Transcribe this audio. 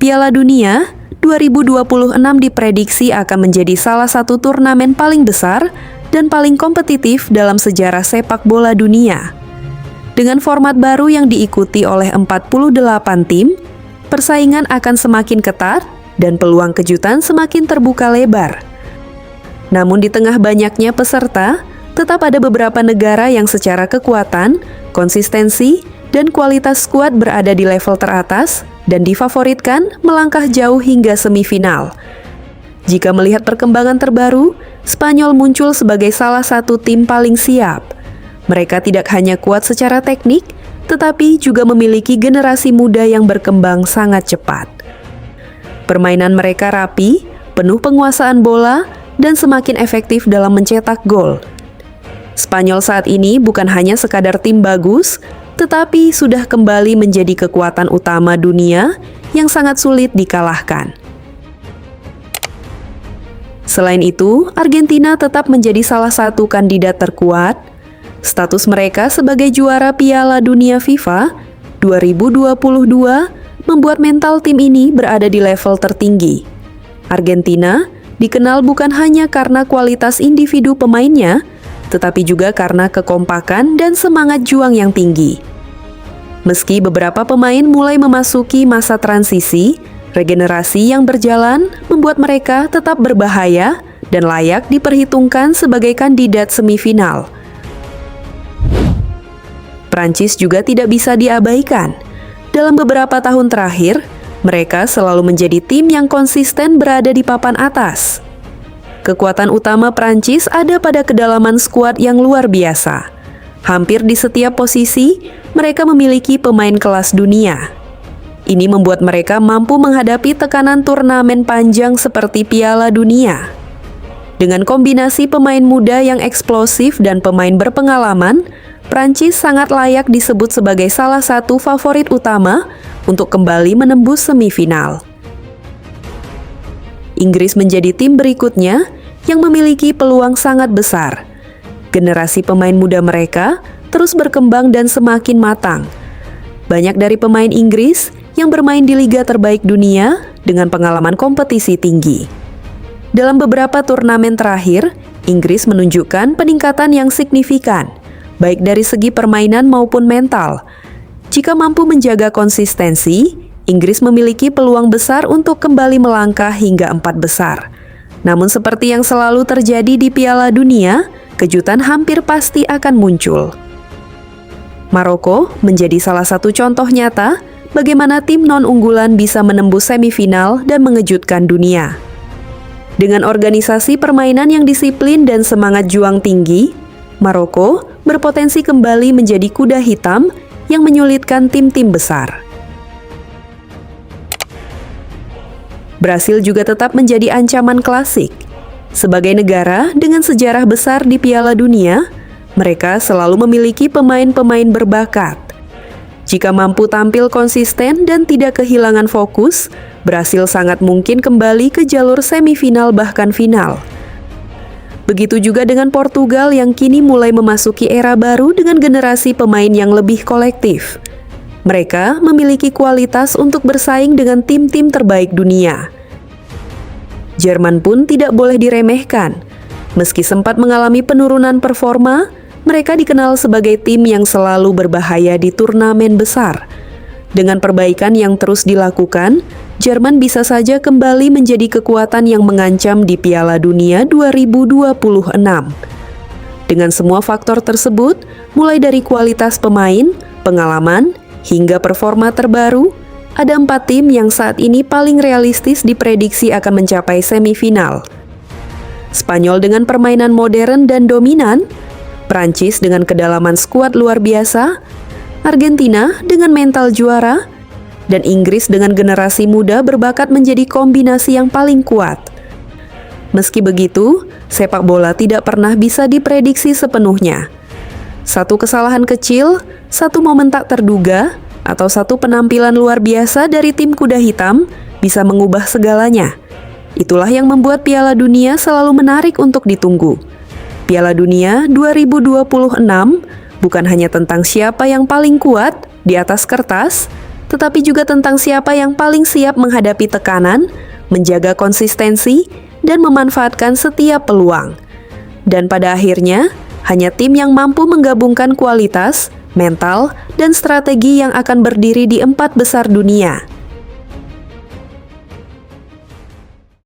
Piala Dunia 2026 diprediksi akan menjadi salah satu turnamen paling besar dan paling kompetitif dalam sejarah sepak bola dunia. Dengan format baru yang diikuti oleh 48 tim, persaingan akan semakin ketat dan peluang kejutan semakin terbuka lebar. Namun di tengah banyaknya peserta, tetap ada beberapa negara yang secara kekuatan, konsistensi, dan kualitas skuad berada di level teratas dan difavoritkan melangkah jauh hingga semifinal. Jika melihat perkembangan terbaru, Spanyol muncul sebagai salah satu tim paling siap. Mereka tidak hanya kuat secara teknik, tetapi juga memiliki generasi muda yang berkembang sangat cepat. Permainan mereka rapi, penuh penguasaan bola, dan semakin efektif dalam mencetak gol. Spanyol saat ini bukan hanya sekadar tim bagus, tetapi sudah kembali menjadi kekuatan utama dunia yang sangat sulit dikalahkan. Selain itu, Argentina tetap menjadi salah satu kandidat terkuat. Status mereka sebagai juara Piala Dunia FIFA 2022 membuat mental tim ini berada di level tertinggi. Argentina dikenal bukan hanya karena kualitas individu pemainnya, tetapi juga karena kekompakan dan semangat juang yang tinggi. Meski beberapa pemain mulai memasuki masa transisi, regenerasi yang berjalan membuat mereka tetap berbahaya dan layak diperhitungkan sebagai kandidat semifinal. Prancis juga tidak bisa diabaikan. Dalam beberapa tahun terakhir, mereka selalu menjadi tim yang konsisten berada di papan atas. Kekuatan utama Prancis ada pada kedalaman skuad yang luar biasa. Hampir di setiap posisi, mereka memiliki pemain kelas dunia. Ini membuat mereka mampu menghadapi tekanan turnamen panjang seperti Piala Dunia. Dengan kombinasi pemain muda yang eksplosif dan pemain berpengalaman, Prancis sangat layak disebut sebagai salah satu favorit utama untuk kembali menembus semifinal. Inggris menjadi tim berikutnya yang memiliki peluang sangat besar. Generasi pemain muda mereka terus berkembang dan semakin matang. Banyak dari pemain Inggris yang bermain di liga terbaik dunia dengan pengalaman kompetisi tinggi. Dalam beberapa turnamen terakhir, Inggris menunjukkan peningkatan yang signifikan, baik dari segi permainan maupun mental. Jika mampu menjaga konsistensi, Inggris memiliki peluang besar untuk kembali melangkah hingga 4 besar. Namun seperti yang selalu terjadi di Piala Dunia, kejutan hampir pasti akan muncul. Maroko menjadi salah satu contoh nyata bagaimana tim non-unggulan bisa menembus semifinal dan mengejutkan dunia. Dengan organisasi permainan yang disiplin dan semangat juang tinggi, Maroko berpotensi kembali menjadi kuda hitam yang menyulitkan tim-tim besar. Brasil juga tetap menjadi ancaman klasik. Sebagai negara dengan sejarah besar di Piala Dunia, mereka selalu memiliki pemain-pemain berbakat. Jika mampu tampil konsisten dan tidak kehilangan fokus, Brasil sangat mungkin kembali ke jalur semifinal bahkan final. Begitu juga dengan Portugal yang kini mulai memasuki era baru dengan generasi pemain yang lebih kolektif. Mereka memiliki kualitas untuk bersaing dengan tim-tim terbaik dunia. Jerman pun tidak boleh diremehkan. Meski sempat mengalami penurunan performa, mereka dikenal sebagai tim yang selalu berbahaya di turnamen besar. Dengan perbaikan yang terus dilakukan, Jerman bisa saja kembali menjadi kekuatan yang mengancam di Piala Dunia 2026. Dengan semua faktor tersebut, mulai dari kualitas pemain, pengalaman, hingga performa terbaru, ada 4 tim yang saat ini paling realistis diprediksi akan mencapai semifinal. Spanyol dengan permainan modern dan dominan, Prancis dengan kedalaman skuad luar biasa, Argentina dengan mental juara, dan Inggris dengan generasi muda berbakat menjadi kombinasi yang paling kuat. Meski begitu, sepak bola tidak pernah bisa diprediksi sepenuhnya. Satu kesalahan kecil, satu momen tak terduga, atau satu penampilan luar biasa dari tim kuda hitam bisa mengubah segalanya. Itulah yang membuat Piala Dunia selalu menarik untuk ditunggu. Piala Dunia 2026 bukan hanya tentang siapa yang paling kuat di atas kertas, tetapi juga tentang siapa yang paling siap menghadapi tekanan, menjaga konsistensi, dan memanfaatkan setiap peluang. Dan pada akhirnya, hanya tim yang mampu menggabungkan kualitas, mental, dan strategi yang akan berdiri di 4 besar dunia.